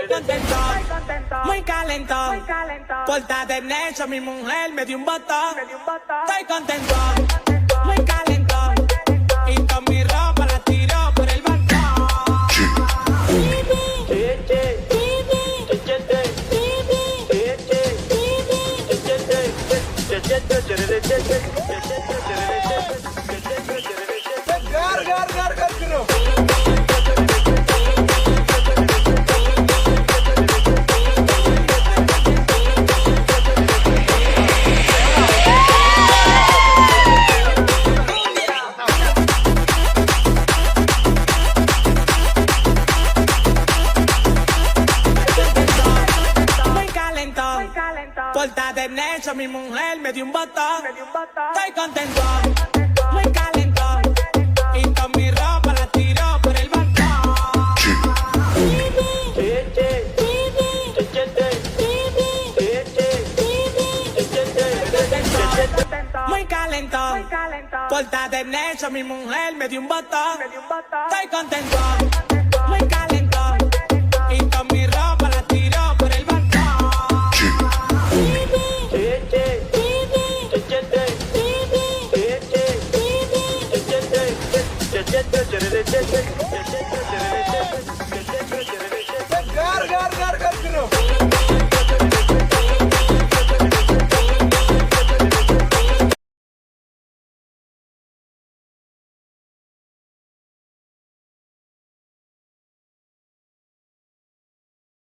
contento, muy calentón. Pórtate necio, mi mujer me dio un botón. Estoy contento, muy calentón. Y con mi ropa la tiro por el balcón. Pórtate necio, mi mujer me dio un botón. Estoy contento, muy calentón. Y con mi ropa la tiro por el balcón. Muy calentón. Pórtate necio, mi mujer me dio un botón. Estoy contento.